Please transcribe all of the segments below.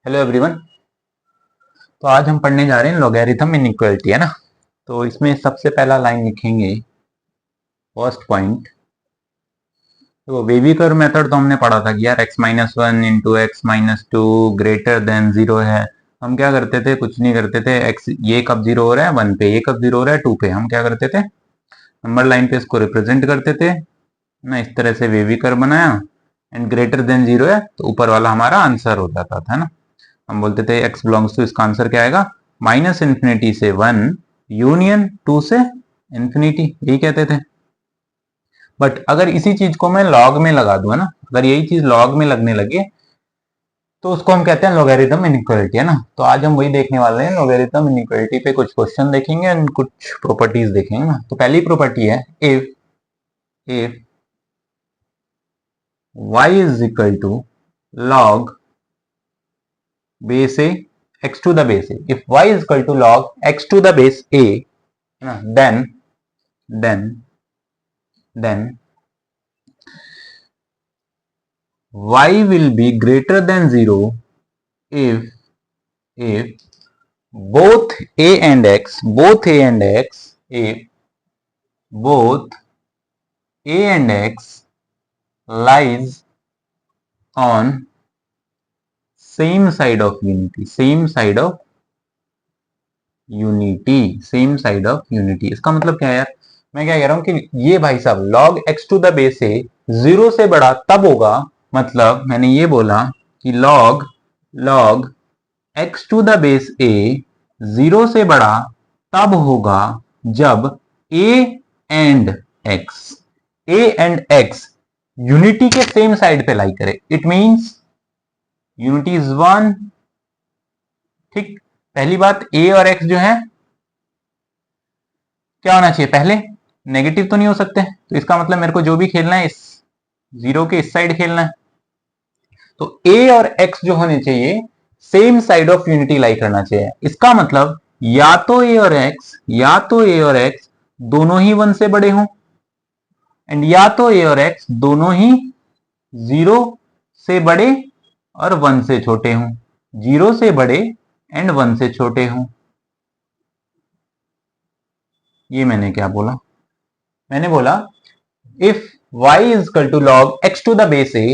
Hello everyone. तो आज हम पढ़ने जा रहे हैं लॉगरिथम इनइक्वालिटी, है ना। तो इसमें सबसे पहला लाइन लिखेंगे, फर्स्ट पॉइंट। तो बेबी कर्व मेथड तो हमने पढ़ा था कि यार x-1 into x-2 greater than zero है। हम क्या करते थे, कुछ नहीं करते थे। x ये कब जीरो हो रहा है 1 पे, ये कब जीरो हो रहा है 2 पे। हम क्या करते थे, नंबर लाइन पे इसको रिप्रेजेंट करते थे ना। इस तरह से वेवी कर्व बनाया एंड ग्रेटर देन जीरो है तो ऊपर वाला हमारा आंसर हो जाता था, है ना। हम बोलते थे x बिलोंग्स टू, इसका आंसर क्या आएगा, माइनस इंफिनिटी से 1 यूनियन 2 से इंफिनिटी, यही कहते थे। बट अगर इसी चीज को मैं लॉग में लगा दूं, है ना, अगर यही चीज लॉग में लगने लगे तो उसको हम कहते हैं लॉगरिथम इनइक्वालिटी, है ना। तो आज हम वही देखने वाले हैं, लॉगरिथम इनइक्वालिटी पे कुछ क्वेश्चन देखेंगे एंड कुछ प्रॉपर्टीज देखेंगे ना। तो पहली प्रॉपर्टी है, if y is equal to log base a x to the base a, if y is equal to log x to the base a, then y will be greater than zero if both a and x, if both a and x lies on same side of unity, इसका मतलब क्या है यार, मैं क्या कह रहा हूं कि ये भाई साहब log x to the base a zero से बड़ा तब होगा, मतलब मैंने ये बोला कि log x to the base a zero से बड़ा तब होगा जब a एंड x यूनिटी के सेम साइड पे लाई करे। It means unity is one. ठीक, पहली बात, a और x जो है क्या होना चाहिए, पहले नेगेटिव तो नहीं हो सकते। तो इसका मतलब मेरे को जो भी खेलना है इस जीरो के इस साइड खेलना है। तो a और x जो होने चाहिए सेम साइड ऑफ यूनिटी लाई करना चाहिए। इसका मतलब या तो a और x दोनों ही 1 से बड़े हों, एंड या तो a और x दोनों ही 0 से बड़े और 1 से छोटे हों, 0 से बड़े एंड 1 से छोटे हों। ये मैंने क्या बोला, मैंने बोला if y is equal to log x to the base a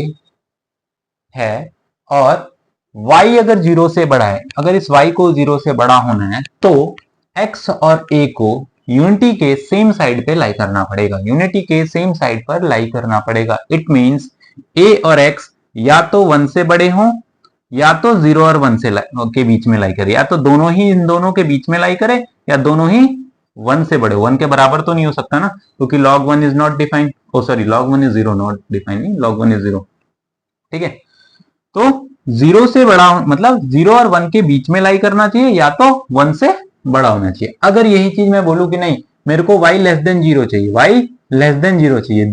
है और y अगर 0 से बड़ा है, अगर इस y को 0 से बड़ा होना है तो x और a को यूनिटी के सेम साइड पे लाई करना पड़ेगा, इट मींस a और x या तो 1 से बड़े हों या तो 0 और 1 से के बीच में लाई करे, या तो दोनों ही इन दोनों के बीच में लाई करे या दोनों ही 1 से बड़े। 1 के बराबर तो नहीं हो सकता ना, क्योंकि log 1 is not defined, oh sorry log 1 is 0, not defined, log 1 is 0। ठीक है, तो 0 से बड़ा मतलब 0 और 1 के बीच में लाई करना चाहिए या तो 1 से बड़ा होना चाहिए। अगर यही चीज मैं बोलूं कि नहीं मेरे को y लेस देन जीरो चाहिए,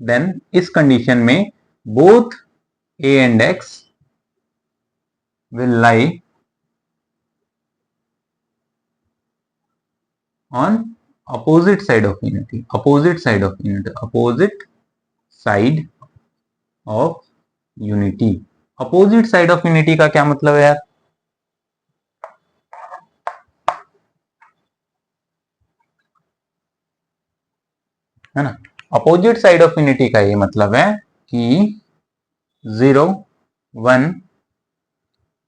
देन इस कंडीशन में both a and x will lie on opposite side of unity, opposite side of unity का क्या मतलब है यार, है ना। अपोजिट साइड ऑफ यूनिटी का ये मतलब है कि 0 1।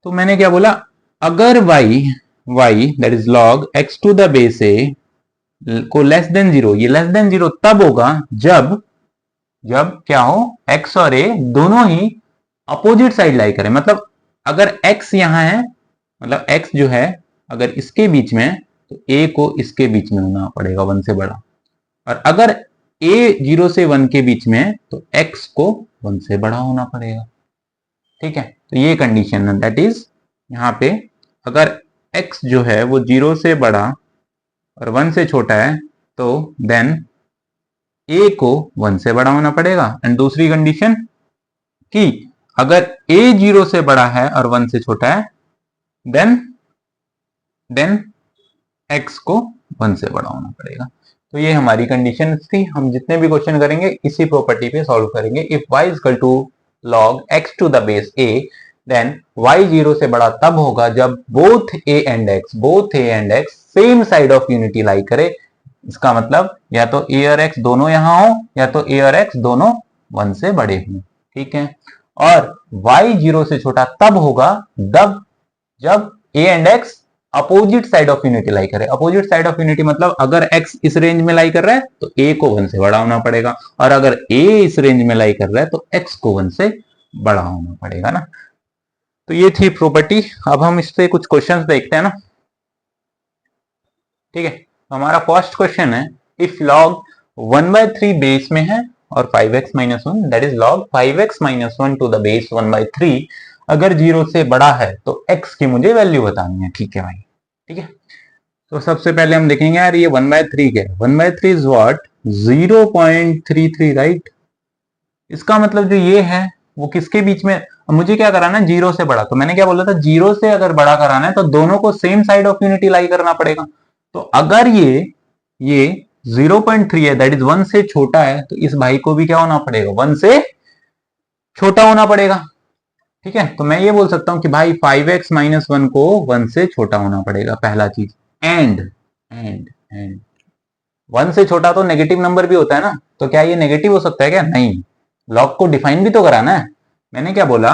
तो मैंने क्या बोला, अगर y that is log x to the base a को लेस देन जीरो, ये लेस देन जीरो तब होगा जब क्या हो, x और a दोनों ही अपोजिट साइड लाई करें। मतलब अगर x यहां है, मतलब x जो है अगर इसके बीच में तो a को इसके बीच में होना पड़ेगा 1 से बड़ा, और अगर a 0 से 1 के बीच में है तो x को 1 से बड़ा होना पड़ेगा। ठीक है, तो ये कंडीशन है, दैट इज यहाँ पे अगर x जो है वो 0 से बड़ा और 1 से छोटा है तो देन a को 1 से बड़ा होना पड़ेगा। एंड दूसरी कंडीशन कि अगर a 0 से बड़ा है और 1 से छोटा है देन x को 1 से बड़ा होना पड़ेगा। तो ये हमारी कंडीशन थी। हम जितने भी क्वेश्चन करेंगे इसी प्रॉपर्टी पे सॉल्व करेंगे। If y is equal to log x to the base a then y 0 से बड़ा तब होगा जब both a and x same side of unity lie करे। इसका मतलब या तो a और x दोनों यहां हो या तो a और x दोनों 1 से बड़े हों, ठीक है। और y 0 से छोटा तब होगा जब a and x opposite side of unity lie करे। अपोजिट साइड ऑफ यूनिटी मतलब अगर x इस रेंज में लाई कर रहा है तो a को 1 से बड़ा होना पड़ेगा, और अगर a इस रेंज में लाई कर रहा है तो x को 1 से बड़ा होना पड़ेगा ना। तो ये थी प्रॉपर्टी। अब हम इस पे कुछ क्वेश्चंस देखते हैं ना, ठीक है। तो हमारा फर्स्ट क्वेश्चन है, इफ log 1/3 बेस में है और 5x - 1 that is log 5x - 1 to the base 1/3 अगर 0 से बड़ा है तो x की मुझे वैल्यू बतानी है, ठीक है भाई, ठीक है। तो सबसे पहले हम देखेंगे यार ये 1/3 क्या है। 1/3 इज व्हाट 0.33, राइट। इसका मतलब जो ये है वो किसके बीच में, मुझे क्या कराना है 0 से बड़ा। तो मैंने क्या बोला था 0 से अगर बड़ा कराना है तो दोनों को सेम साइड ऑफ यूनिटी लाई करना पड़ेगा। तो अगर ये 0.3 है दैट इज 1 से छोटा है तो इस भाई को भी क्या होना पड़ेगा 1 से छोटा होना पड़ेगा, ठीक है। तो मैं ये बोल सकता हूं कि भाई 5x - 1 को 1 से छोटा होना पड़ेगा, पहला चीज। एंड 1 से छोटा तो नेगेटिव नंबर भी होता है ना, तो क्या ये नेगेटिव हो सकता है क्या? नहीं, लॉग को डिफाइन भी तो कराना है। मैंने क्या बोला,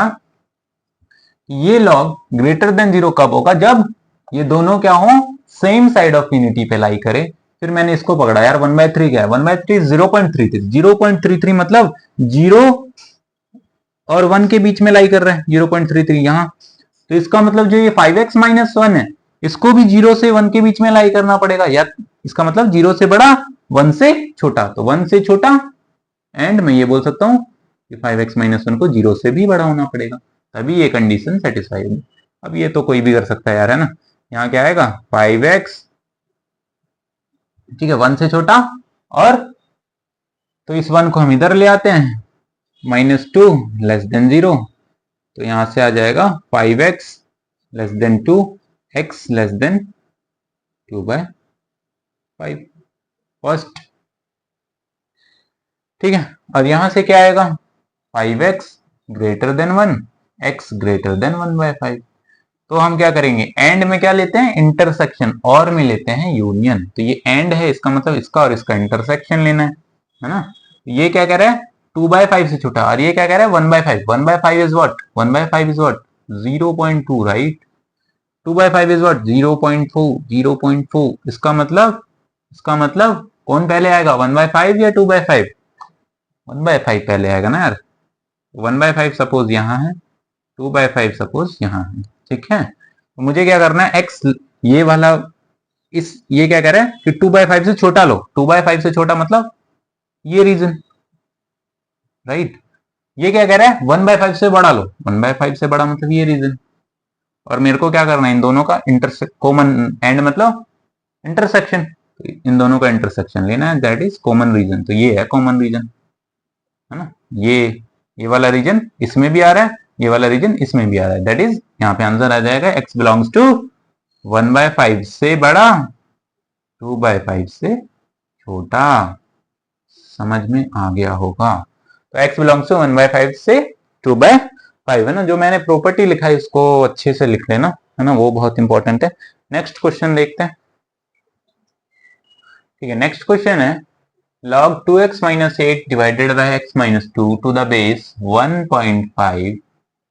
ये लॉग ग्रेटर देन 0 कब होगा, जब ये दोनों क्या हो सेम साइड ऑफ यूनिटी पे लाई करे। फिर मैंने इसको पकड़ा यार 1/3 क्या है, 1/3 0.33, 0.33 मतलब 0 और 1 के बीच में लाई कर रहे हैं 0.33 यहां। तो इसका मतलब जो ये 5x - 1 है इसको भी 0 से 1 के बीच में लाई करना पड़ेगा, या इसका मतलब 0 से बड़ा 1 से छोटा, तो 1 से छोटा। एंड मैं ये बोल सकता हूं कि 5x - 1 को 0 से भी बड़ा होना पड़ेगा, तभी ये कंडीशन सेटिस्फाई होगी। अब ये तो कोई भी कर सकता है यार, है ना। यहाँ क्या आएगा 5x, ठीक है, 1 से छोटा, और तो इस 1 को हम इधर ले आते हैं -2 लेस देन 0, तो यहां से आ जाएगा 5x less than 2, x less than 2/5 first, ठीक है। और यहां से क्या आएगा 5x greater than 1, x greater than 1/5। तो हम क्या करेंगे, एंड में क्या लेते हैं इंटरसेक्शन, और में लेते हैं यूनियन। तो ये एंड है, इसका मतलब इसका और इसका इंटरसेक्शन लेना है ना। ये क्या कह रहा है 2/5 से छोटा, और ये क्या कह रहा है 1/5। 1/5 is what 1/5 is what 0.2, right. 2/5 is what 0.4, 0.4। इसका मतलब कौन पहले आएगा 1/5 या 2/5? 1/5 पहले आएगा ना यार। 1/5 सपोज यहाँ है, 2/5 सपोज यहाँ है, ठीक है। तो मुझे क्या करना है x ये वाला ये क्या कह रहा है कि 2/5 से छोटा लो। 2/5 से छोटा मतलब ये रीजन, राइट। ये क्या कह रहा है 1/5 से बड़ा लो, 1/5 से बड़ा मतलब ये रीजन। और मेरे को क्या करना है इन दोनों का कॉमन, एंड मतलब इंटरसेक्शन, इन दोनों का इंटरसेक्शन लेना है, दैट इज कॉमन रीजन। तो ये है कॉमन रीजन, है ना। ये वाला रीजन इसमें भी आ रहा है, ये वाला रीजन इसमें भी आ रहा है, दैट इज यहाँ पे आंसर आ जाएगा x बिलोंग्स टू 1/5 से बड़ा, 2/5 से छोटा। समझ में आ गया होगा। तो x बिलोंग्स टू 1/5 से 2/5 है ना। जो मैंने प्रॉपर्टी लिखा है इसको अच्छे से लिख लेना, है ना, वो बहुत इंपॉर्टेंट है। नेक्स्ट क्वेश्चन देखते हैं, ठीक है। नेक्स्ट क्वेश्चन है log 2x - 8 divided by x - 2 to the base 1.5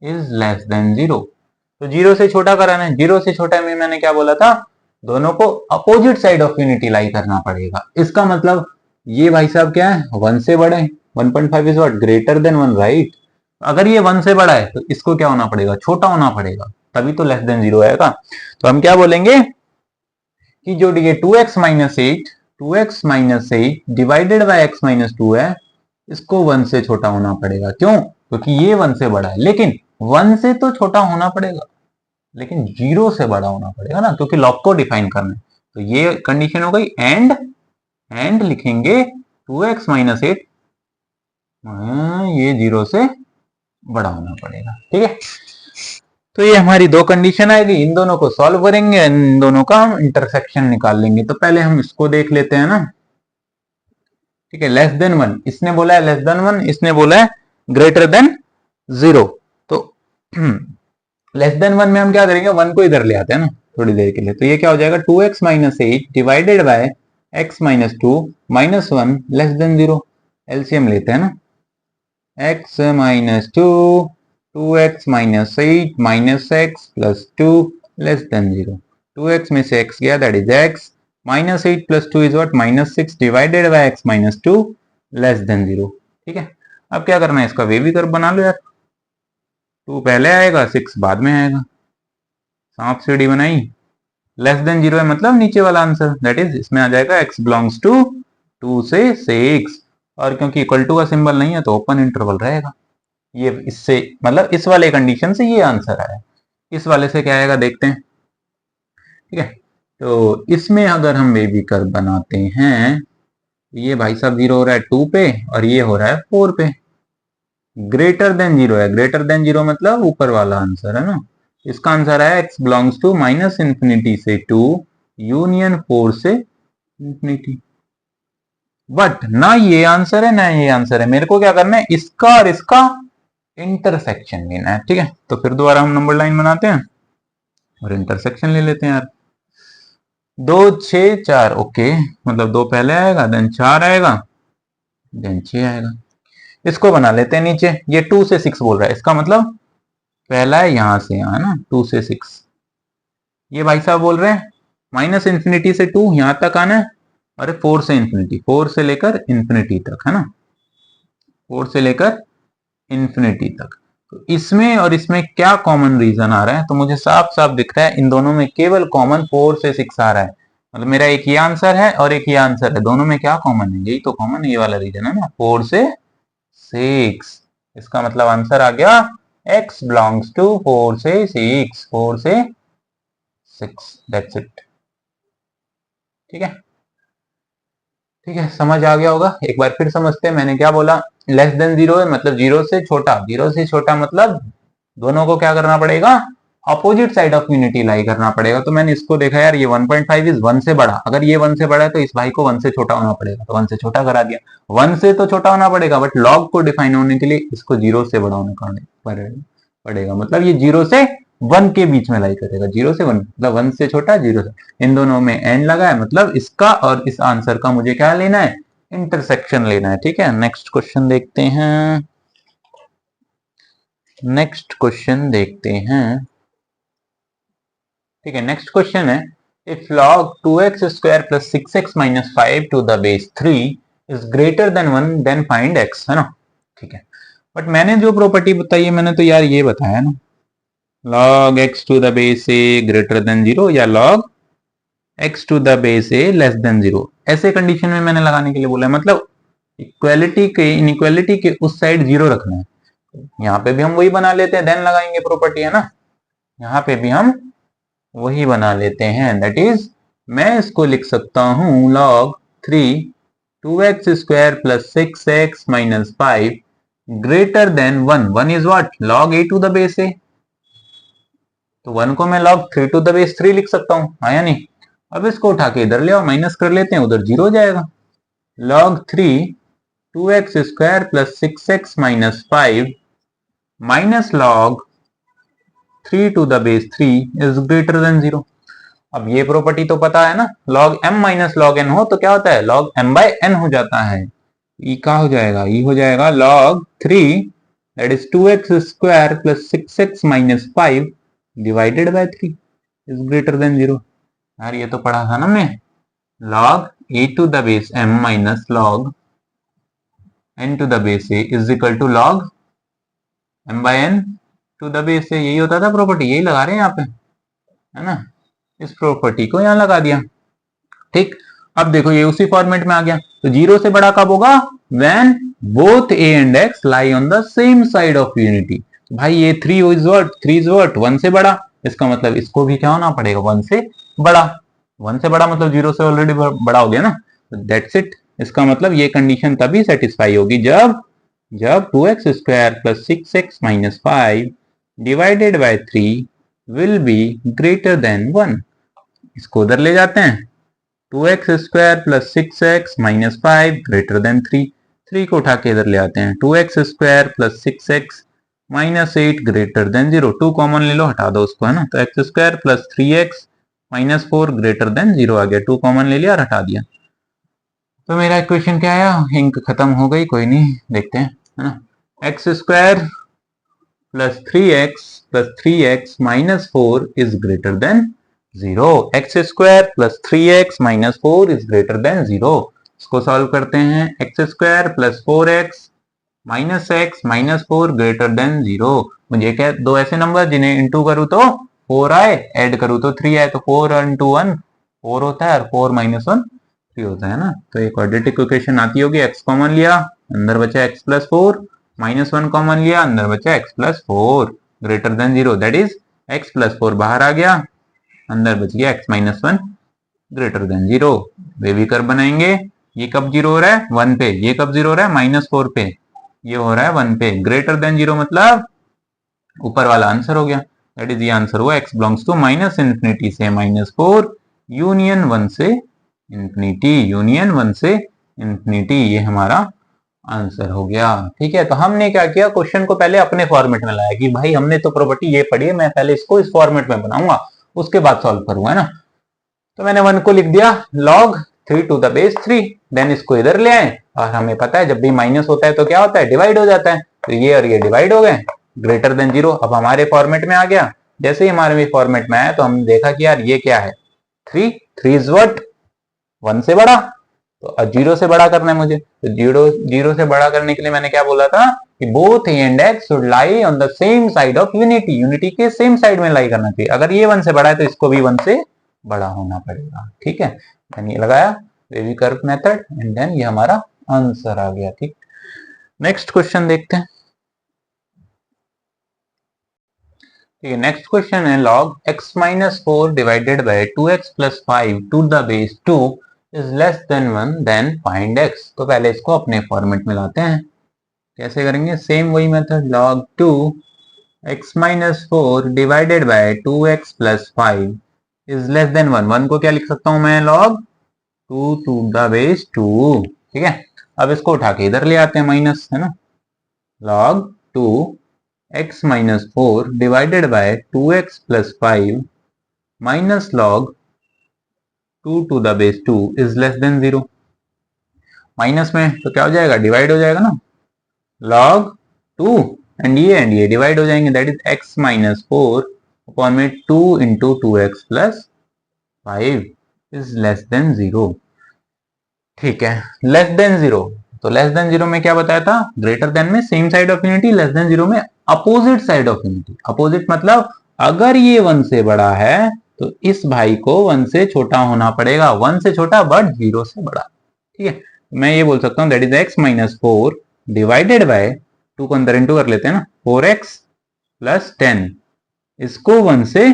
is less than 0। तो 0 से छोटा कराना है। 0 से छोटा में मैंने क्या बोला था, दोनों को अपोजिट साइड ऑफ यूनिटी लाई करना पड़ेगा। इसका मतलब ये भाई साहब क्या है 1 से बड़े हैं, 1.5 is what greater than 1, right. अगर ये 1 से बड़ा है तो इसको क्या होना पड़ेगा छोटा होना पड़ेगा, तभी तो लेस देन 0 आएगा। तो हम क्या बोलेंगे कि जो ये 2x - 8 डिवाइडेड बाय x - 2 है, इसको 1 से छोटा होना पड़ेगा। क्यों? क्योंकि ये 1 से बड़ा है, लेकिन 1 से तो छोटा होना पड़ेगा, लेकिन 0 से बड़ा होना पड़ेगा ना, क्योंकि लॉग को डिफाइन करना है। तो ये कंडीशन हो गई। एंड लिखेंगे 2x - 8 ये 0 से बड़ा होना पड़ेगा, ठीक है। तो ये हमारी दो कंडीशन आएगी, इन दोनों को सॉल्व करेंगे, इन दोनों का हम इंटरसेक्शन निकाल लेंगे। तो पहले हम इसको देख लेते हैं ना, ठीक है। लेस देन 1 इसने बोला है, लेस देन 1 इसने बोला है, ग्रेटर देन 0। तो लेस देन 1 में हम क्या करेंगे, 1 को इधर ले आते हैं ना थोड़ी देर के लिए, तो ये क्या हो जाएगा 2x minus 8 divided by x minus 2 minus 1 less than 0। LCM लेते हैं ना, x minus 2 2x minus 8 minus x plus 2 less than 0। 2x में से x गया, that is x minus 8 plus 2 is what minus 6 divided by x minus 2 less than 0। ठीक है, अब क्या करना है, इसका वेवी कर्व बना लो यार। 2 पहले आएगा, 6 बाद में आएगा, सांप सीढ़ी बनाई। लेस देन 0 है मतलब नीचे वाला आंसर, दैट इज इसमें आ जाएगा x बिलोंग्स टू 2 से 6, और क्योंकि इक्वल टू का सिंबल नहीं है तो ओपन इंटरवल रहेगा। ये इससे मतलब इस वाले कंडीशन से ये आंसर आया। इस वाले से क्या आएगा देखते हैं। ठीक है, तो इसमें अगर हम बेबी कर्व बनाते हैं, ये भाई साहब 0 हो रहा है 2 पे और ये हो रहा है 4 पे। ग्रेटर देन 0 है, ग्रेटर देन 0 मतलब ऊपर वाला आंसर है ना। इसका आंसर है x belongs to minus infinity से 2 यूनियन 4 से इंफिनिटी। बट ना ये आंसर है ना ये आंसर है, मेरे को क्या करना है, इसका और इसका इंटरसेक्शन लेना है। ठीक है, तो फिर दोबारा हम नंबर लाइन बनाते हैं और इंटरसेक्शन ले लेते हैं यार। 2 6 4, ओके, मतलब 2 पहले आएगा देन 4 आएगा देन 6 आएगा। इसको बना लेते हैं नीचे, ये 2 से 6 बोल रहा है, इसका मतलब पहला है यहां से यहां ना 2 से 6। ये भाई साहब बोल रहे हैं माइनस इंफिनिटी से 2 यहां तक आना है, अरे 4 से इंफिनिटी, 4 से लेकर इंफिनिटी तक है ना, 4 से लेकर इंफिनिटी तक। तो इसमें और इसमें क्या कॉमन रीजन आ रहा है, तो मुझे साफ साफ दिख रहा है इन दोनों में केवल कॉमन 4 से 6 आ रहा है। मतलब मेरा एक ये आंसर है और एक ये आंसर है, दोनों में क्या कॉमन है, यही तो कॉमन है, ये वाला रीजन है ना 4 से 6। इसका मतलब आंसर आ गया x बिलोंग्स टू 4 से 6, 4 से 6, दैट्स इट। ठीक है, ठीक है, समझ आ गया होगा। एक बार फिर समझते हैं, मैंने क्या बोला, लेस देन 0 है मतलब 0 से छोटा, 0 से छोटा मतलब दोनों को क्या करना पड़ेगा, अपोजिट साइड ऑफ यूनिटी लाई करना पड़ेगा। तो मैंने इसको देखा यार, ये 1.5 इज 1 से बड़ा, अगर ये 1 से बड़ा है तो इस भाई को 1 से छोटा होना पड़ेगा, तो 1 से छोटा करा दिया। 1 से तो छोटा होना पड़ेगा बट लॉग को डिफाइन होने के लिए इसको 0 से बड़ा होने पड़ेगा, मतलब ये 0 से 1 के बीच में लाई करेगा, 0 से 1 मतलब 1 से छोटा 0 से, इन दोनों में एन लगा है, मतलब इसका और इस आंसर का मुझे क्या लेना है, इंटरसेक्शन लेना है। ठीक है, नेक्स्ट क्वेश्चन देखते हैं, नेक्स्ट क्वेश्चन देखते हैं। ठीक है, नेक्स्ट क्वेश्चन है, if log 2x square plus 6x minus 5 to the base 3 is greater than 1 then find x, है ना। ठीक है, बट मैंने जो प्रॉपर्टी बताई है, मैंने तो यार ये बताया ना, log x to the base a greater than 0 या log x to the base a less than 0, ऐसे कंडीशन में मैंने लगाने के लिए बोला है। मतलब इक्वालिटी के इनइक्वालिटी के उस साइड 0 रखना है। यहाँ पे भी हम वही बना लेते हैं, देन लगाएंगे प्रॉपर्टी, है ना। यहाँ पे भी हम वही बना लेते हैं, दैट इज मैं इसको लिख सकता हूं log 3 2x square plus 6x minus 5 greater than 1, 1 is what log a to the base a, तो 1 को मैं log 3 टू द बेस 3 लिख सकता हूं, हाँ या नहीं। अब इसको उठा के इधर ले आओ, माइनस कर लेते हैं, उधर 0 हो जाएगा। log 3 2x square plus 6x minus 5 minus log 3 to the base 3 is greater than 0। अब ये प्रॉपर्टी तो पता है ना, log m minus log n हो तो क्या होता है, log m बाय n हो जाता है। e क्या हो जाएगा, e हो जाएगा log 3 that is 2x square plus 6x minus 5 divided by 3 is greater than 0। यार ये तो पढ़ा था ना हमने, log a to the base m minus log n to the base a is equal to log m by n to the base a, यही होता था प्रॉपर्टी, यही लगा रहे हैं यहाँ पे, है ना। इस प्रॉपर्टी को यहां लगा दिया। ठीक, अब देखो ये उसी फॉर्मेट में आ गया, तो 0 से बड़ा कब होगा, when both a and x lie on the same side of unity. भाई ये 3 इज व्हाट, 3 इज व्हाट 1 से बड़ा, इसका मतलब इसको भी क्या होना पड़ेगा, 1 से बड़ा। 1 से बड़ा मतलब 0 से ऑलरेडी बड़ा हो गया ना, दैट्स इट। इसका मतलब ये कंडीशन तभी सेटिस्फाई होगी जब 2x square plus 6x minus 5 divided by 3 will be greater than 1। इसको उधर ले जाते हैं, 2x square plus 6x minus 5 greater then 3, 3 को उठा के इधर ले आते हैं, 2x square plus 6x -8 greater than 0। 2 common ले लो, हटा दो उसको, है ना। तो x square plus 3x -4 greater than 0 आ गया। 2 कॉमन ले लिया और हटा दिया। तो मेरा इक्वेशन क्या आया, इंक खत्म हो गई, कोई नहीं, देखते हैं, है ना। X square plus 3x -4 is greater than 0। X square plus 3x -4 is greater than 0। इसको सॉल्व करते हैं। X square plus 4x -4 greater than 0। मुझे क्या, दो ऐसे नंबर जिन्हें इंटू करूँ तो 4 आए, ऐड करूँ तो 3 आए, तो 4 इंटू 1 4 होता है और 4 - 1 3 होता है ना। तो एक क्वाड्रेटिक इक्वेशन आती होगी। x कॉमन लिया, अंदर बचा x प्लस 4, -1 कॉमन लिया, अंदर बचा x plus 4 greater than 0, that is x plus 4 बाहर आ गया, अंदर बच गया x -1 greater than 0। Baby curve बनाएंगे। ये कब 0 हो रहा है, 1 पे। ये कब 0 हो रहा है, -4 पे। ये हो रहा है 1 पे। ग्रेटर देन 0 मतलब ऊपर वाला आंसर हो गया, दैट इज ये आंसर हुआ x बिलोंग्स टू -इंफिनिटी से -4 यूनियन 1 से इंफिनिटी, यूनियन 1 से इंफिनिटी, ये हमारा आंसर हो गया। ठीक है, तो हमने क्या किया, क्वेश्चन को पहले अपने फॉर्मेट में लाया कि भाई हमने तो प्रॉपर्टी ये पढ़ी है, मैं पहले इसको इस फॉर्मेट में बनाऊंगा, उसके बाद सॉल्व करूंगा, है ना। तो मैंने 1 को लिख दिया log 3 to the base 3, then इसको इधर ले आए, और हमें पता है जब भी माइनस होता है तो क्या होता है, डिवाइड हो जाता है। तो ये और ये डिवाइड हो गए, ग्रेटर देन 0 अब हमारे फॉर्मेट में आ गया। जैसे ही हमारे फॉर्मेट में आया तो हमने देखा कि यार ये क्या है, 3 इज व्हाट, 1 से बड़ा, तो 0 से बड़ा करना है मुझे। तो 0 से बड़ा करने के लिए मैंने क्या बोला था कि both A and x should lie on the same side of unity, unity के सेम साइड में लाई करना चाहिए। अगर ये 1 से बड़ा है तो इसको भी 1 से बड़ा होना पड़ेगा। ठीक है, मैंने ये लगाया baby curve method, and then ये हमारा आंसर आ गया। ठीक, नेक्स्ट क्वेश्चन देखते हैं। ठीक है, नेक्स्ट क्वेश्चन है log x -4 divided by 2x + 5 to the base 2 is less than 1, then find x। तो पहले इसको अपने फॉर्मेट में लाते हैं। कैसे करेंगे, सेम वही method, log 2 x -4 divided by 2x + 5 is less than 1। 1 को क्या लिख सकता हूं मैं, log 2 टू द बेस 2। ठीक है, अब इसको उठा के इधर ले आते हैं माइनस, है ना। log 2 x -4 divided by 2x + 5 minus log 2 to the base 2 is less than 0। Minus में तो क्या हो जाएगा, डिवाइड हो जाएगा ना, log 2 एंड ये डिवाइड हो जाएंगे, दैट इज x -4 अपॉन में 2 into 2x + 5 is less than 0। ठीक है, लेस देन 0, तो लेस देन 0 में क्या बताया था, ग्रेटर देन में same side of unity, less than 0 में opposite side of unity. Opposite मतलब अगर ये 1 से बड़ा है तो इस भाई को 1 से छोटा होना पड़ेगा, 1 से छोटा बट 0 से बड़ा। ठीक है, मैं ये बोल सकता हूँ that is x -4 divided bye 2 को अंदर इंटू कर लेते हैं ना, 4x + 10, इसको 1 से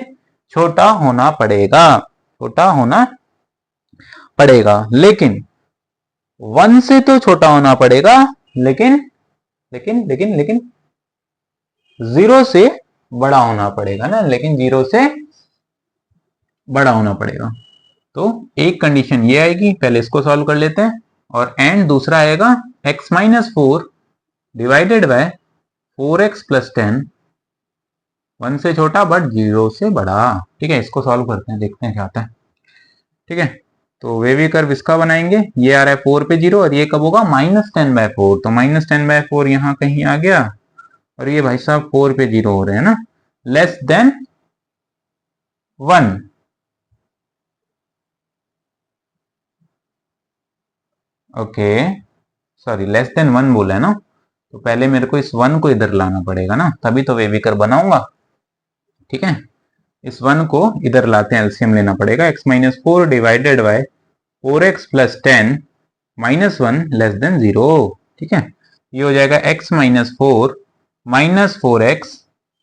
छोटा होना पड़ेगा, छोटा होना पड़ेगा, लेकिन 1 से तो छोटा होना पड़ेगा, लेकिन लेकिन लेकिन लेकिन 0 से बड़ा होना पड़ेगा ना, लेकिन 0 से बड़ा होना पड़ेगा। तो एक कंडीशन ये आएगी, पहले इसको सॉल्व कर लेते हैं, और एंड दूसरा आएगा x -4 डिवाइडेड बाय 4x + 10, 1 से छोटा बट 0 से बड़ा। ठीक है, इसको सॉल्व करते हैं, देखते हैं क्या आता है। ठीक है, तो वेवी कर्व इसका बनाएंगे, ये आ रहा है 4 पे 0, और ये कब होगा, -10/4, तो -10/4 यहां कहीं आ गया, और ये भाई साहब 4 पे 0 हो रहे हैं ना, less than 1। Okay, sorry, less than 1 बोला है ना, तो पहले मेरे को इस 1 को इधर लाना पड़ेगा ना, तभी तो वेवी कर्व बनाऊंगा। ठीक है, इस 1 को इधर लाते हैं, एलसीएम लेना पड़ेगा, x -4 divided bye 4x + 10 -1 less than 0। ठीक है, ये हो जाएगा x -4 -4x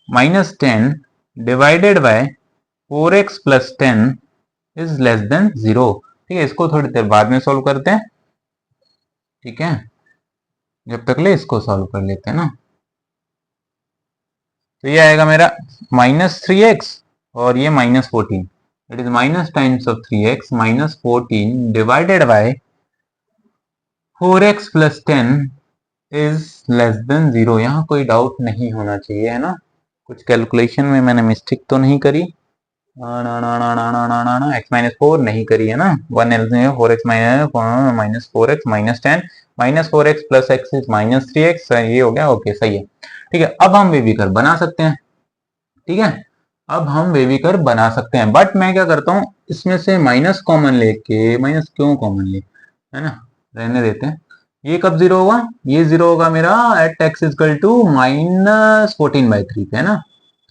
-10 divided by 4x + 10 is less than 0। ठीक है, इसको थोड़ी देर बाद में सॉल्व करते हैं। ठीक है, जब तक ले इसको सॉल्व कर लेते हैं ना। तो ये आएगा मेरा -3x और ये -14, it is minus times of 3x -14 divided by 4x + 10 is less than 0। यहाँ कोई डाउट नहीं होना चाहिए, है ना। कुछ कैलकुलेशन में मैंने मिस्टेक तो नहीं करी। एक्स माइनस फोर नहीं करी है ना। One L four x minus four x minus ten minus four x plus x is minus three x, ये हो गया। ओके सही है, ठीक है। अब हम बेबी कर्व बना सकते हैं, ठीक है। अब हम बेबी कर्व बना सकते हैं, बट मैं क्या करता हूँ, इसमें से माइनस कॉमन लेके, माइनस क्यों कॉमन ले, है ना, रहने देते हैं। ये कब जीरो होगा, ये जीरो होगा मेरा at x equal to minus fourteen by three पे, है ना।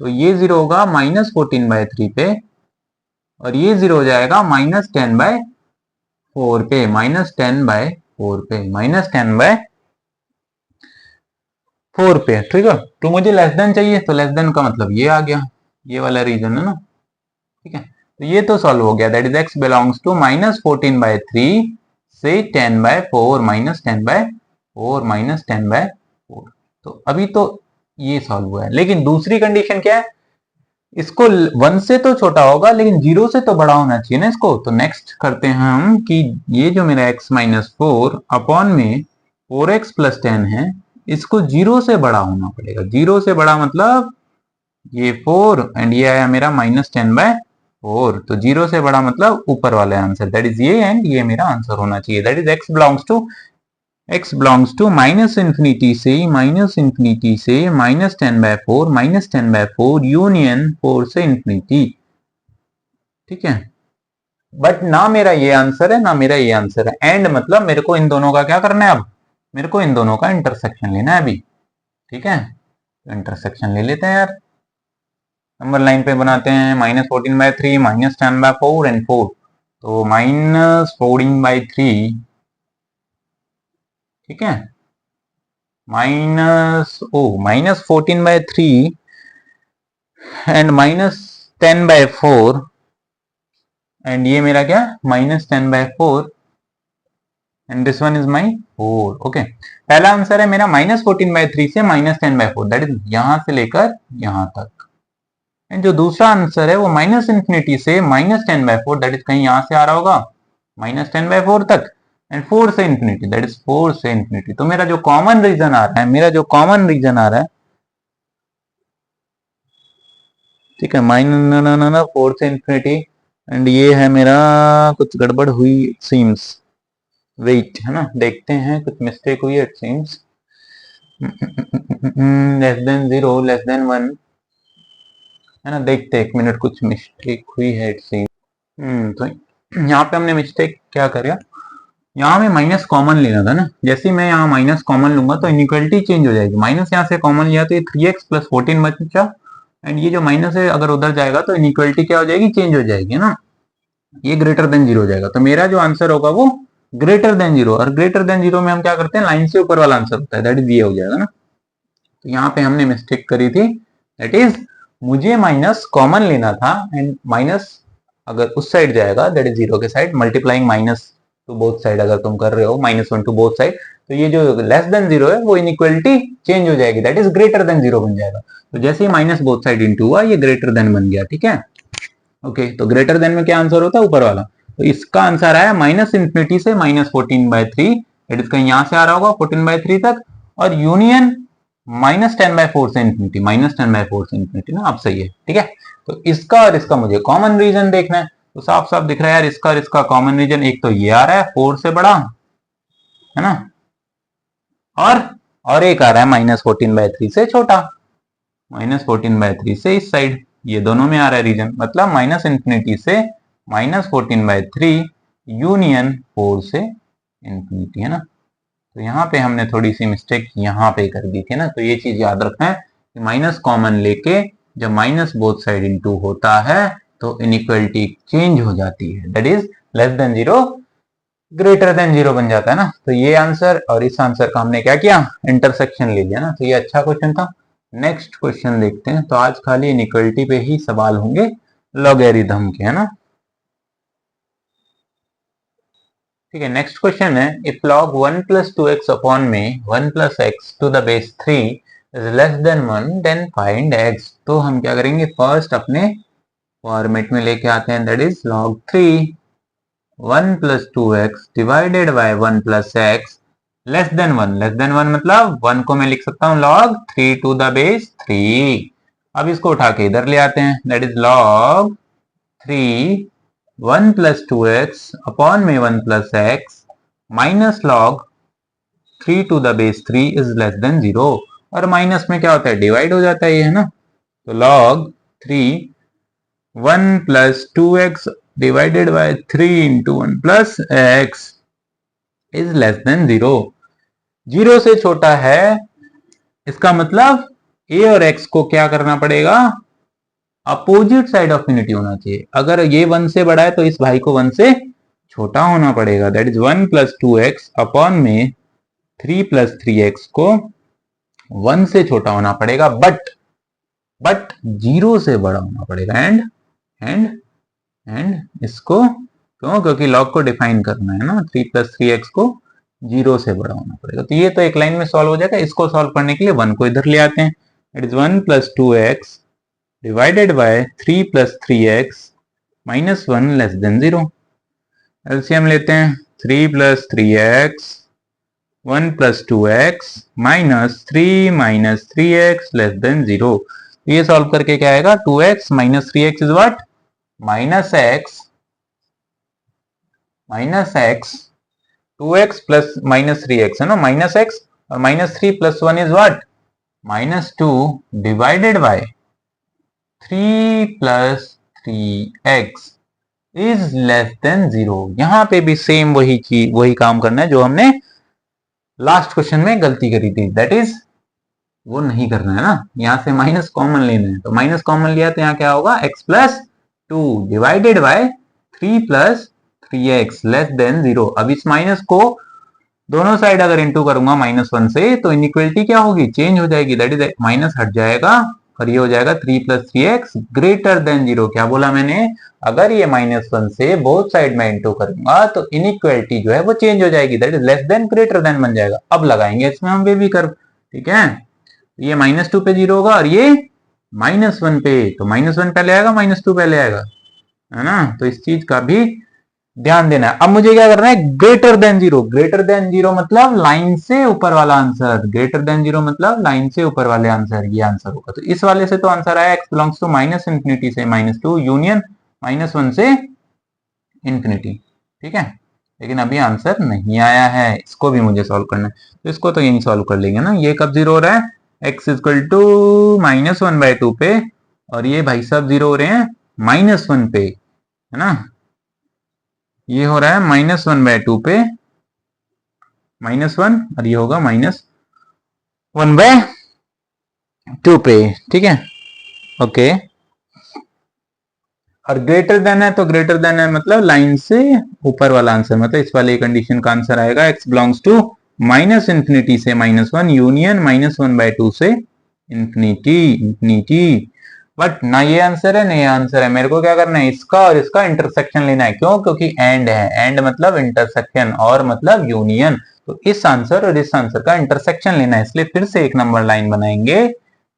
तो ये जीरो होगा माइनस फोर्टीन बाई थ्री पे, और ये जीरो हो जाएगा माइनस टेन बाय फोर पे, माइनस टेन बाय फोर पे, माइनस टेन बाय फोर पे, ठीक है। तो मुझे लेस देन चाहिए, तो लेस देन का मतलब ये आ गया, ये वाला रीजन है ना, ठीक है। तो ये तो सॉल्व हो गया, that is x belongs to minus fourteen by three से ten by four, minus ten by four, minus ten by four. तो अभी तो ये सॉल्व हुआ है, लेकिन दूसरी कंडीशन क्या है, इसको वन से तो छोटा होगा लेकिन जीरो से तो बड़ा होना चाहिए ना इसको। तो नेक्स्ट करते हैं हम कि ये जो मेरा x माइनस फोर अपॉन में फोर एक्स प्लस टेन है, इसको जीरो से बड़ा होना पड़ेगा। जीरो से बड़ा मतलब ये फोर एंड ये आया मेरा माइनस टेन बाय फोर। तो जीरो से बड़ा मतलब ऊपर वाले आंसर, दैट इज ये, एंड ये मेरा आंसर होना चाहिए। That is x belongs to minus infinity से minus ten by four, minus ten by four union four से इंफिनिटी, ठीक है। बट ना मेरा ये आंसर है ना मेरा ये आंसर है, एंड मतलब मेरे को इन दोनों का क्या करना है, अब मेरे को इन दोनों का इंटरसेक्शन लेना है अभी, ठीक है। तो इंटरसेक्शन ले लेते हैं यार, नंबर लाइन पे बनाते हैं। Minus fourteen by three, minus ten by four and four, तो माइनस फोर्टीन बाय थ्री, ठीक है, minus fourteen by three and minus ten by four, and ये मेरा क्या, minus ten by four, and this one is my four. Okay, पहला answer है मेरा minus fourteen by three से minus ten by four, that is यहां से लेकर यहां तक। एंड जो दूसरा आंसर है वो माइनस इंफिनिटी से minus ten by four, that is कहीं यहां से आ रहा होगा माइनस टेन बाय फोर तक, एंड फोर से इंफिनिटी, दैट इज फोर से इंफिनिटी। तो मेरा जो कॉमन रीजन आ रहा है, ठीक है, माइनस फोर से इंफिनिटी, एंड ये है मेरा, कुछ गड़बड़ हुई इट सीम्स, वेट, है ना, देखते हैं, कुछ मिस्टेक हुई है it seems. Less than zero, less than one, है ना, देखते एक मिनट, कुछ मिस्टेक हुई है इट सीम्स। तो यहाँ पे हमने मिस्टेक क्या करा, यहाँ में माइनस कॉमन लेना था ना। जैसे मैं यहाँ माइनस कॉमन लूंगा तो इनइक्वालिटी चेंज हो जाएगी। माइनस यहाँ से कॉमन लिया तो ये थ्री एक्स प्लस फोर्टीन बचा, एंड ये जो माइनस है अगर उधर जाएगा तो इनइक्वालिटी क्या हो जाएगी, चेंज हो जाएगी, है ना, ये ग्रेटर देन जीरो हो जाएगा। तो मेरा जो आंसर होगा वो ग्रेटर देन जीरो, और ग्रेटर देन जीरो में हम क्या करते हैं, लाइन से ऊपर वाला आंसर होता है, दैट इज ये हो जाएगा ना। तो यहाँ पे हमने मिस्टेक करी थी, दैट इज मुझे माइनस कॉमन लेना था, एंड माइनस अगर उस साइड जाएगा दैट इज जीरो के side, multiplying minus two both side अगर तुम कर रहे हो, minus one two both side, तो ये जो लेस देन जीरो है वो इनइक्वालिटी चेंज हो जाएगी, that is greater than zero बन जाएगा। तो जैसे ही माइनस बोथ साइड इंटू हुआ, ये ग्रेटर देन बन गया, ठीक है। ओके, तो ग्रेटर देन में क्या आंसर होता है, ऊपर वाला। तो इसका आंसर आया माइनस इंफिनिटी से minus fourteen by three, it is कहीं यहां से आ रहा होगा फोर्टीन बाय थ्री तक, और union minus ten by four से infinity, minus ten by four से इंफिनिटी ना, अब सही है, ठीक है। तो इसका और इसका मुझे कॉमन रीजन देखना है, तो साफ साफ दिख रहा है यार, इसका और इसका कॉमन रीजन एक तो ये आ रहा है फोर से बड़ा, है ना, और एक आ रहा है माइनस फोर्टीन बाय थ्री से छोटा, माइनस फोर्टीन बाय थ्री से इस साइड, ये दोनों में आ रहा है रीजन, मतलब माइनस इंफिनिटी से minus fourteen by three union four से इंफिनिटी, है ना। तो यहाँ पे हमने थोड़ी सी मिस्टेक यहाँ पे कर दी थी ना, तो ये चीज याद रखना है कि माइनस कॉमन लेके जब माइनस बोथ साइड इनटू होता है तो इनइक्वालिटी चेंज हो जाती है, that is less than zero greater than zero बन जाता है ना। तो ये आंसर और इस आंसर का हमने क्या किया, इंटरसेक्शन ले लिया ना, तो ये अच्छा क्वेश्चन था। नेक्स्ट क्वेश्चन देखते हैं। तो आज खाली इनइक्वालिटी पे ही सवाल होंगे, लॉगरिथम के, है ना। ठीक है, नेक्स्ट क्वेश्चन है, if log 1 plus two x upon में 1 plus x to the base 3 is less than 1 then find x। तो हम क्या करेंगे, फर्स्ट अपने फॉर्मेट में लेके आते हैं, that is log 3 1 plus two x divided by 1 plus x less than one मतलब 1 को मैं लिख सकता हूं log 3 टू द बेस 3। अब इसको उठा के इधर ले आते हैं, that is log 3 1 plus 2x upon में 1 plus x minus log 3 to the base 3 is less than 0। और माइनस में क्या होता है, डिवाइड हो जाता है ये, है ना। तो log 3 1 plus 2x divided by 3 into 1 plus x is less than 0। 0 से छोटा है, इसका मतलब a और x को क्या करना पड़ेगा, अपोजिट साइड ऑफ यूनिटी होना चाहिए। अगर ये 1 से बड़ा है तो इस भाई को 1 से छोटा होना पड़ेगा, that is 1 plus 2x upon में 3 प्लस 3x को 1 से छोटा होना पड़ेगा, बट 0 से बड़ा होना पड़ेगा। एंड इसको क्यों, क्योंकि लॉग को डिफाइन करना है ना, 3 प्लस 3x को 0 से बड़ा होना पड़ेगा। तो ये तो एक लाइन में सॉल्व हो जाएगा। इसको सॉल्व करने के लिए 1 को इधर ले आते हैं, it is 1 plus 2x divided by 3 plus 3x minus 1 less than 0। LCM लेते हैं, 3 plus 3x 1 plus 2x minus 3x less than 0। ये सॉल्व करके क्या आएगा, 2x minus 3x is what, minus x 2x plus minus 3x है ना, minus x और minus 3 plus 1 is what, minus 2 divided by 3 plus 3x is less than 0। यहां पे भी सेम वही चीज, वही काम करना है जो हमने लास्ट क्वेश्चन में गलती करी थी, दैट इज वो नहीं करना है ना, यहां से माइनस कॉमन लेना है। तो माइनस कॉमन लिया तो यहां क्या होगा, x plus 2 divided by 3 plus 3x less than 0। अब इस माइनस को दोनों साइड अगर इंटू करूंगा माइनस 1 से तो इनइक्वलिटी क्या होगी, चेंज हो जाएगी, दैट इज माइनस हट जाएगा और ये हो जाएगा 3 प्लस 3x ग्रेटर देन 0। क्या बोला मैंने, अगर ये माइनस 1 से बोथ साइड में इंटू करूंगा तो इनइक्वलिटी जो है वो चेंज हो जाएगी, that is less then greater than बन जाएगा। अब लगाएंगे इसमें हम बेबी कर्व, ठीक है। ये माइनस 2 पे 0 होगा और ये माइनस 1 पे, तो माइनस 1 पहले आएगा माइनस 2 पहले आएगा, है ना। तो इस चीज का भी ध्यान देना है। अब मुझे क्या करना है, ग्रेटर देन 0, ग्रेटर देन 0 मतलब लाइन से ऊपर वाला आंसर, ग्रेटर देन 0 मतलब लाइन से ऊपर वाले आंसर, ये आंसर होगा। तो इस वाले से तो आंसर आया x belongs to minus infinity से माइनस 2 यूनियन माइनस 1 से इंफिनिटी, ठीक है। लेकिन अभी आंसर नहीं आया है, इसको भी मुझे सॉल्व करना है। तो इसको तो यही सॉल्व कर लेंगे ना। ये कब 0 हो रहा है, x इक्वल टू माइनस 1/2 पे, और ये भाई साहब 0 हो रहे हैं माइनस 1 पे, है ना। ये हो रहा है माइनस 1/2 पे, माइनस 1, और ये होगा माइनस 1/2 पे, ठीक है, ओके। और ग्रेटर देन है तो ग्रेटर देन है मतलब लाइन से ऊपर वाला आंसर, मतलब इस वाले कंडीशन का आंसर आएगा x belongs to minus infinity से माइनस 1 यूनियन माइनस 1/2 से इंफिनिटी। बट ना ये आंसर है ना ये आंसर है, मेरे को क्या करना है, इसका और इसका इंटरसेक्शन लेना है। क्यों, क्योंकि एंड है, एंड मतलब इंटरसेक्शन और मतलब यूनियन। तो इस आंसर और इस आंसर का इंटरसेक्शन लेना है, इसलिए फिर से एक नंबर लाइन बनाएंगे,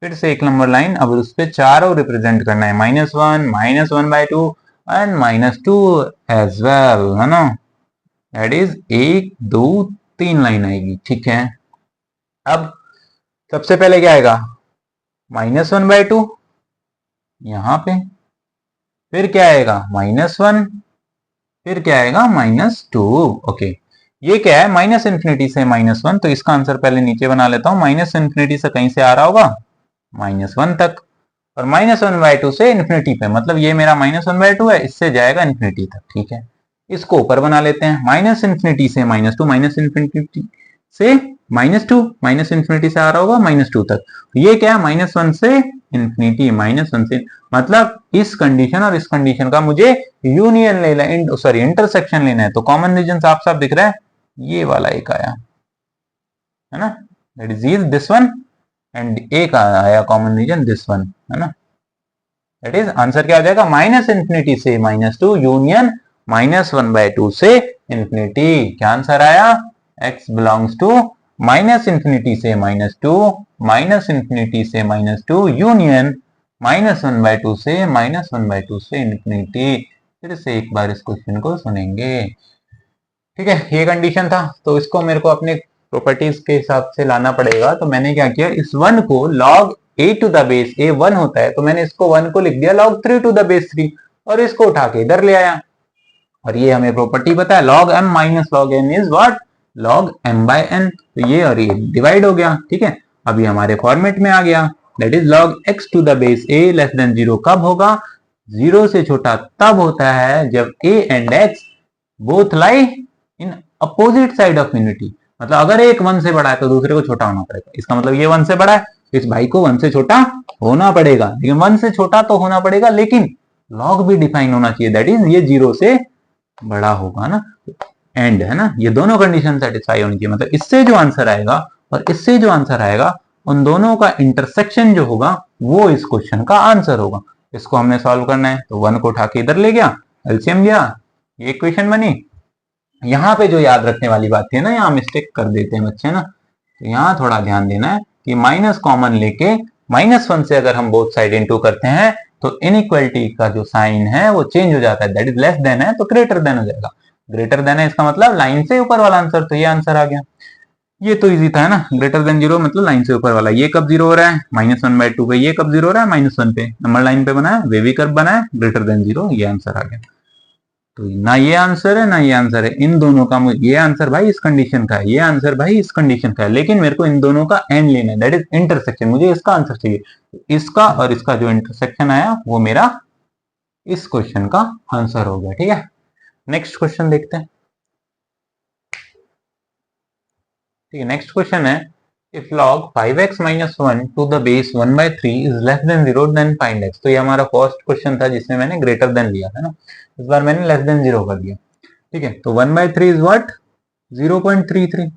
फिर से एक नंबर लाइन। अब उस पर चारों रिप्रेजेंट करना है, -1 -1/2 एंड -2 एज वेल, है ना। दैट इज 1 2 3 लाइन आएगी, ठीक है। अब सबसे पहले क्या आएगा, -1/2 यहां पे, फिर क्या आएगा -1, फिर क्या आएगा -2, ओके। ये क्या है, माइनस इंफिनिटी से -1, तो इसका आंसर पहले नीचे बना लेता हूं। माइनस इंफिनिटी से कहीं से आ रहा होगा -1 तक, और -1/2 से इन्फिनिटी पे, मतलब ये मेरा -1/2 है, इससे जाएगा इन्फिनिटी तक, ठीक है। इसको ऊपर बना लेते हैं, माइनस इंफिनिटी से -2, माइनस इंफिनिटी से -2, माइनस इंफिनिटी से आ रहा होगा -2 तक। ये क्या है, -1 से इंफिनिटी, -1 से, मतलब इस कंडीशन और इस कंडीशन का मुझे यूनियन लेना है, सॉरी इंटरसेक्शन लेना है। तो कॉमन रीजन साफ साफ दिख रहा है, ये वाला एक आया, है ना, that is this one, and एक आया कॉमन रीजन दिस वन, है ना। दैट इज आंसर क्या आ जाएगा, माइनस इंफिनिटी से -2 यूनियन -1/2 से इंफिनिटी। क्या आंसर आया, x belongs to minus infinity से -2, माइनस इंफिनिटी से -2 यूनियन -1/2 से -1/2 से इंफिनिटी। फिर से एक बार इस क्वेश्चन को सुनेंगे, ठीक है। ये कंडीशन था, तो इसको मेरे को अपने प्रॉपर्टीज के हिसाब से लाना पड़ेगा। तो मैंने क्या किया, इस 1 को log a to the base a 1 होता है, तो मैंने इसको 1 को लिख दिया log 3 टू द बेस 3 और इसको उठा के इधर ले आया। और ये हमें प्रॉपर्टी पता है, log m minus log n is what, log m by n। तो ये और ये डिवाइड हो गया, ठीक है। अभी हमारे फॉर्मेट में आ गया, that is log x to the base a less than 0 कब होगा, 0 से छोटा तब होता है जब a and x both lie in opposite side of unity. मतलब अगर एक 1 से बड़ा है तो दूसरे को छोटा होना पड़ेगा। इसका मतलब ये 1 से बड़ा है, इस भाई को 1 से छोटा होना पड़ेगा, लेकिन 1 से छोटा तो होना पड़ेगा, लेकिन log भी डिफाइन होना चाहिए, दैट इज ये 0 से बड़ा होगा ना, एंड है ना, ये दोनों कंडीशन सेटिस्फाई होनी चाहिए। मतलब इससे जो आंसर आएगा और इससे जो आंसर आएगा, उन दोनों का इंटरसेक्शन जो होगा वो इस क्वेश्चन का आंसर होगा। इसको हमने सॉल्व करना है, तो 1 को उठा के इधर ले गया, एलसीएम लिया, ये इक्वेशन बनी। यहाँ पे जो याद रखने वाली बात थी ना, यहाँ मिस्टेक कर देते हैं बच्चे ना, तो यहाँ थोड़ा ध्यान देना है कि माइनस कॉमन लेके -1 से अगर हम बोथ साइड इनटू करते हैं तो इनइक्वालिटी का जो साइन है वो चेंज हो जाता है, दैट इज लेस देन है तो ग्रेटर देन हो जाएगा। ग्रेटर देन है इसका मतलब लाइन से ऊपर वाला आंसर, तो ये आंसर आ गया। ये तो इजी था ना, ग्रेटर देन 0 मतलब लाइन से ऊपर वाला। ये कब 0 हो रहा है, -1/2 पे। ये कब 0 हो रहा है, -1 पे। नंबर लाइन पे बना है, वेवी कर्व बना है, ग्रेटर देन 0, ये आंसर आ गया। तो ना ये आंसर है ना ये आंसर है, इन दोनों का ये आंसर भाई इस कंडीशन का है, ये आंसर भाई इस कंडीशन का है, लेकिन मेरे को इन दोनों का एंड लेना है, दैट इज इंटरसेक्शन। मुझे इसका आंसर चाहिए, इसका और इसका जो इंटरसेक्शन आया वो मेरा इस क्वेश्चन का आंसर हो गया, ठीक है। नेक्स्ट क्वेश्चन देखते हैं, ठीक है। नेक्स्ट क्वेश्चन है, if log 5x minus 1 to the base 1/3 is less than 0 then find x। तो ये हमारा फर्स्ट क्वेश्चन था जिसमें मैंने ग्रेटर देन लिया था ना, इस बार मैंने लेस देन 0 कर दिया, ठीक है। तो 1/3 इज व्हाट, 0.33,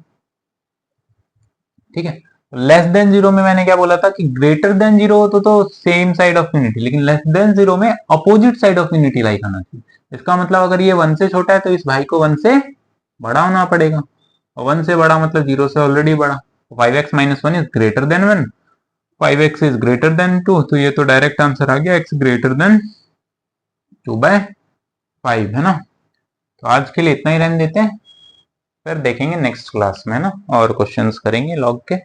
ठीक है। लेस देन 0 में मैंने क्या बोला था कि ग्रेटर देन 0 हो तो सेम साइड ऑफ यूनिटी, लेकिन लेस देन 0 में अपोजिट साइड ऑफ यूनिटी लाई करना चाहिए। इसका मतलब अगर ये 1 से छोटा है तो इस भाई को 1 से बड़ा होना पड़ेगा, और 1 से बड़ा मतलब 0 से ऑलरेडी बड़ा। 5x minus 1 is greater than 1, 5x is greater then 2, तो ये तो डायरेक्ट आंसर आ गया, x ग्रेटर देन 2/5, है ना। तो आज के लिए इतना ही रहने देते हैं, फिर देखेंगे नेक्स्ट क्लास में ना, और क्वेश्चंस करेंगे लॉग के।